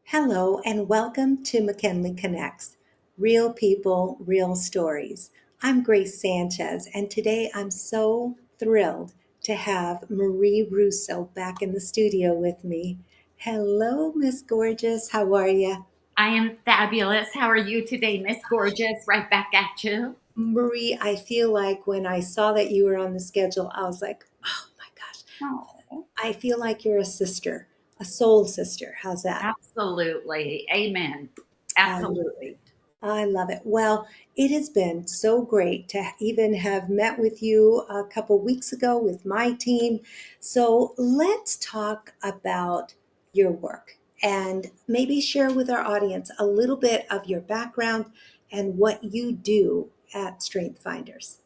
Hello, and welcome to McKinley Connects Real People, Real Stories. I'm Grace Sanchez, and today I'm so thrilled to have Marie Russo back in the studio with me. Hello, Miss Gorgeous. How are you? I am fabulous. How are you today, Miss Gorgeous? Right back at you. Marie, I feel like when I saw that you were on the schedule, I was like, oh my gosh, Oh, I feel like you're a sister, a soul sister. How's that? absolutely. Amen. I love Absolutely. it. I love it. Well, it has been so great to even have met with you a couple weeks ago with my team. So let's talk about your work and maybe share with our audience a little bit of your background and what you do at Strength Finders.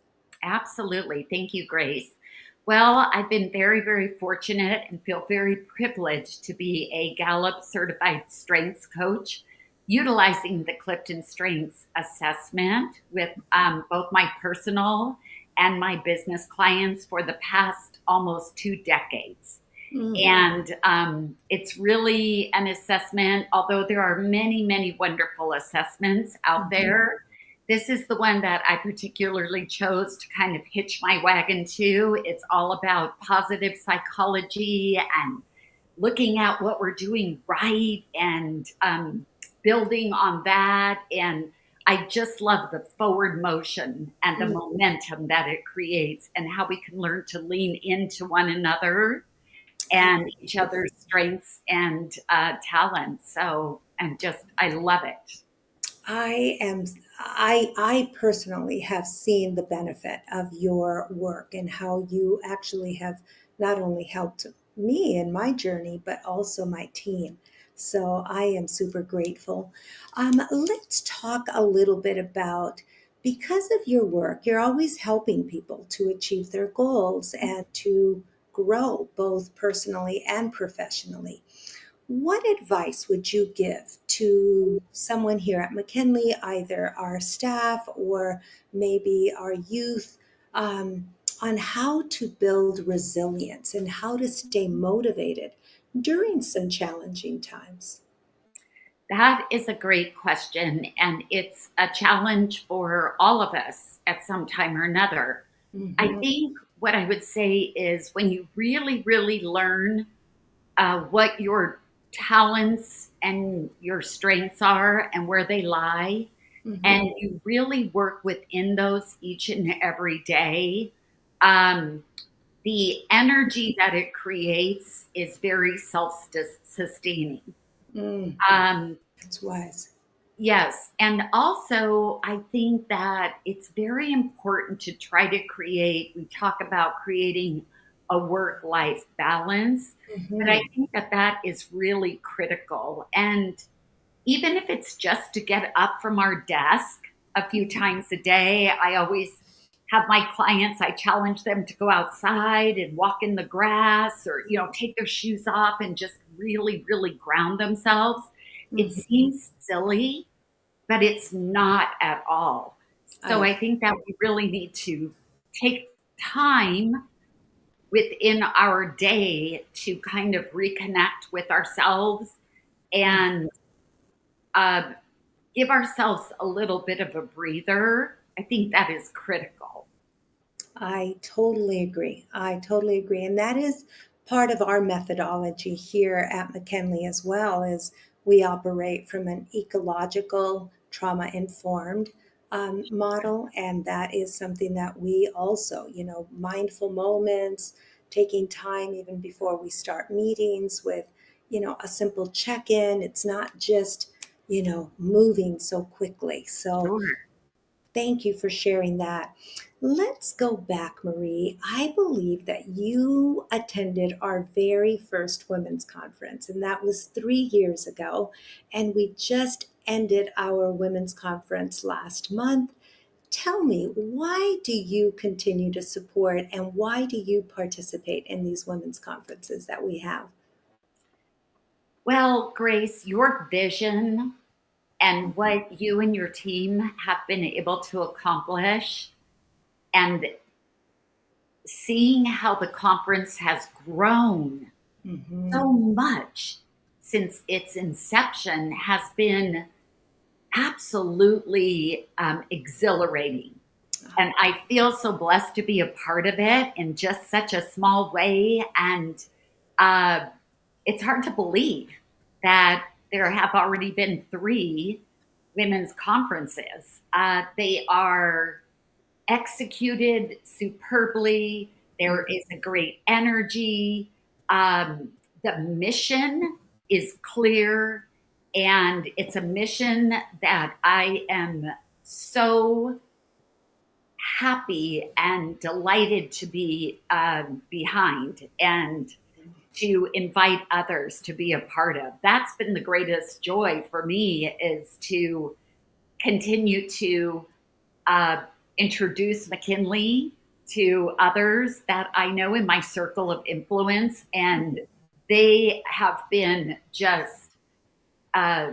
Absolutely. Thank you, Grace. Well, I've been very, very fortunate and feel very privileged to be a Gallup certified strengths coach, utilizing the Clifton Strengths Assessment with both my personal and my business clients for the past almost 2 decades. Mm, And it's really an assessment, although there are many, many wonderful assessments out mhm. there. This is the one that I particularly chose to kind of hitch my wagon to. It's all about positive psychology and looking at what we're doing right and building on that. And I just love the forward motion and the Mm. momentum that it creates and how we can learn to lean into one another and each Absolutely. other's strengths and talents. So, and just, I love it. I am I personally have seen the benefit of your work and how you actually have not only helped me in my journey but also my team. So I am super grateful. Let's talk a little bit about, because of your work, you're always helping people to achieve their goals and to grow both personally and professionally. What advice would you give to someone here at McKinley, either our staff or maybe our youth, on how to build resilience and how to stay motivated during some challenging times? That is a great question. And it's a challenge for all of us at some time or another. I Hmm. think what I would say is when you really, really learn what your talents and your strengths are and where they lie, Hmm. and you really work within those each and every day, um, the energy that it creates is very self sustaining. Mm, Um, that's wise. yes. And also, I think that it's very important to try to create, we talk about creating a work life balance, but I Hmm. think that that is really critical. And even if it's just to get up from our desk a few times a day, I always have my clients, I challenge them to go outside and walk in the grass or, take their shoes off and just really, really ground themselves. It Hmm. seems silly, but it's not at all. I So I agree. think that we really need to take time within our day to kind of reconnect with ourselves and uh, give ourselves a little bit of a breather. I think that is critical. I totally agree. I totally agree. And that is part of our methodology here at McKinley as well, is we operate from an ecological, trauma informed model. And that is something that we also, mindful moments, taking time even before we start meetings with, a simple check in. It's not just, moving so quickly. So Sure. thank you for sharing that. Let's go back, Marie. I believe that you attended our very first women's conference, and that was 3 years ago. And we just ended our women's conference last month. Tell me, why do you continue to support and why do you participate in these women's conferences that we have? Well, Grace, your vision and what you and your team have been able to accomplish and seeing how the conference has grown Hmm. so much since its inception has been absolutely exhilarating. And I feel so blessed to be a part of it in just such a small way. And uh, it's hard to believe that there have already been three women's conferences. They are executed superbly. There is a great energy. Um, the mission is clear, and it's a mission that I am so happy and delighted to be behind and to invite others to be a part of. That's been the greatest joy for me, is to continue to uh, introduce McKinley to others that I know in my circle of influence, and they have been just uh,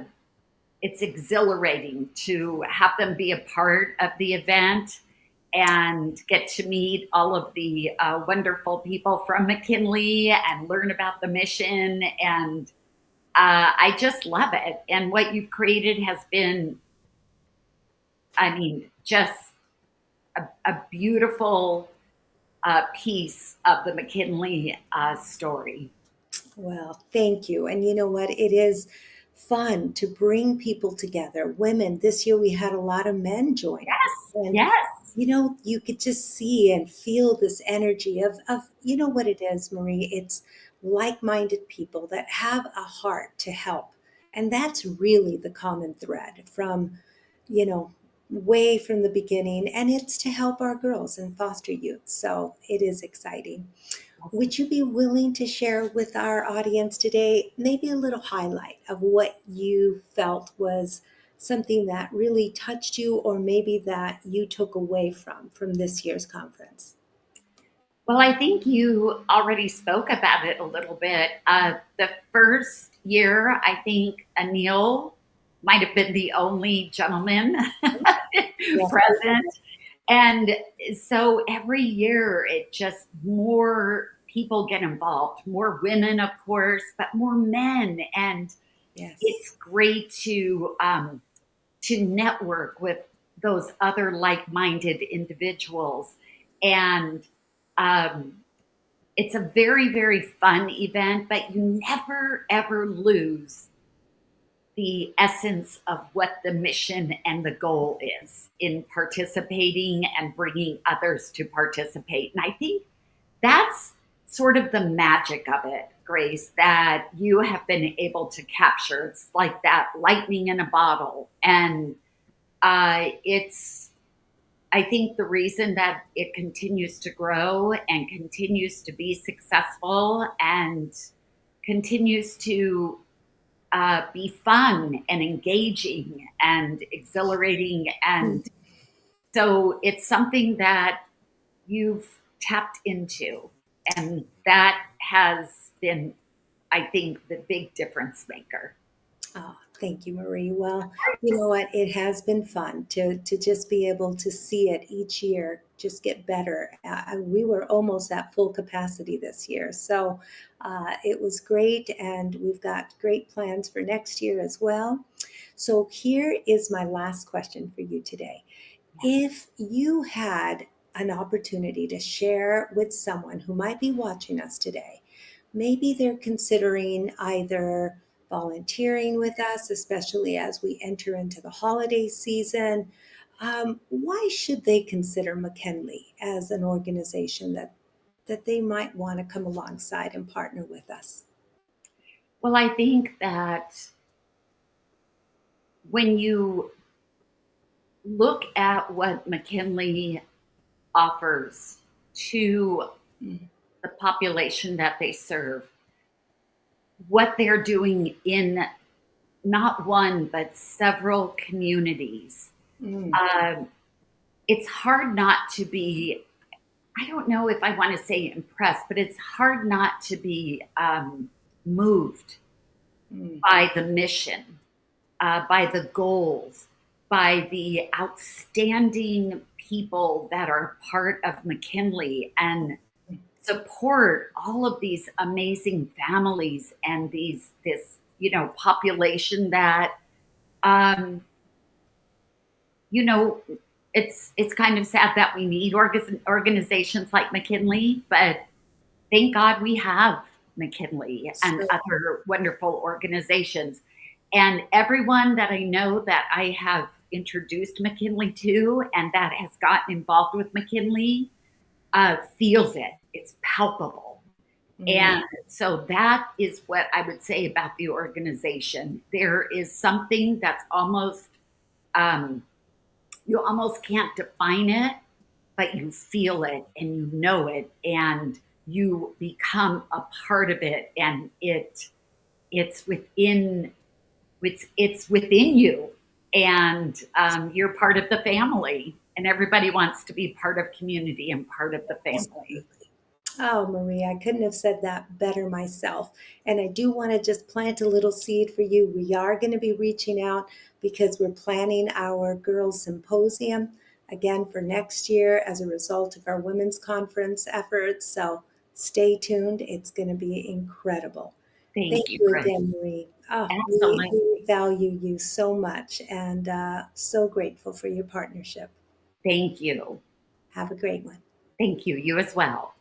it's exhilarating to have them be a part of the event and get to meet all of the wonderful people from McKinley and learn about the mission. And I just love it. And what you've created has been, I mean, just a beautiful piece of the McKinley story. Well, thank you. And you know what? It is fun to bring people together. Women, this year we had a lot of men join us. Yes, And, yes, you could just see and feel this energy of, you know what it is, Marie? It's like minded people that have a heart to help. And that's really the common thread from, you know, way from the beginning. And it's to help our girls and foster youth. So it is exciting. Would you be willing to share with our audience today maybe a little highlight of what you felt was something that really touched you, or maybe that you took away from this year's conference? Well, I think you already spoke about it a little bit. The first year, I think Anil might have been the only gentleman Yeah. present. And so every year, it just more people get involved, more women, of course, but more men. And Yes. it's great to network with those other like-minded individuals. And um, it's a very, very fun event, but you never ever lose the essence of what the mission and the goal is in participating and bringing others to participate. And I think that's sort of the magic of it, Grace, that you have been able to capture. It's like that lightning in a bottle. And it's I think the reason that it continues to grow and continues to be successful and continues to be fun and engaging and exhilarating. And so it's something that you've tapped into. And that has been, I think, the big difference maker. Oh, thank you, Marie. Well, you know what? It has been fun to just be able to see it each year just get better. We were almost at full capacity this year, so it was great, and we've got great plans for next year as well. So here is my last question for you today. If you had an opportunity to share with someone who might be watching us today, maybe they're considering either volunteering with us, especially as we enter into the holiday season. Why should they consider McKinley as an organization that they might want to come alongside and partner with us? Well, I think that when you look at what McKinley offers to Mm, the population that they serve, what they're doing in not one, but several communities. mm, Um, it's hard not to be, I don't know if I want to say impressed, but it's hard not to be moved mm, by the mission, by the goals, by the outstanding people that are part of McKinley and support all of these amazing families and this population that um, you know it's kind of sad that we need organizations like McKinley, but thank God we have McKinley and So, other wonderful organizations. And everyone that I know that I have introduced McKinley to and that has gotten involved with McKinley feels it. It's palpable. mm, And so that is what I would say about the organization. There is something that's um, you almost can't define it, but you feel it and you know it and you become a part of it, and it's within it's within you, and you're part of the family, and everybody wants to be part of community and part of the family. absolutely. Oh, Marie, I couldn't have said that better myself. And I do want to just plant a little seed for you. We are going to be reaching out because we're planning our girls' symposium again for next year as a result of our women's conference efforts. So stay tuned. It's going to be incredible. Thank Thank you, you Grace. again, Marie. Oh, Excellent. we value you so much and so grateful for your partnership. Thank you. Have a great one. Thank you. You as well.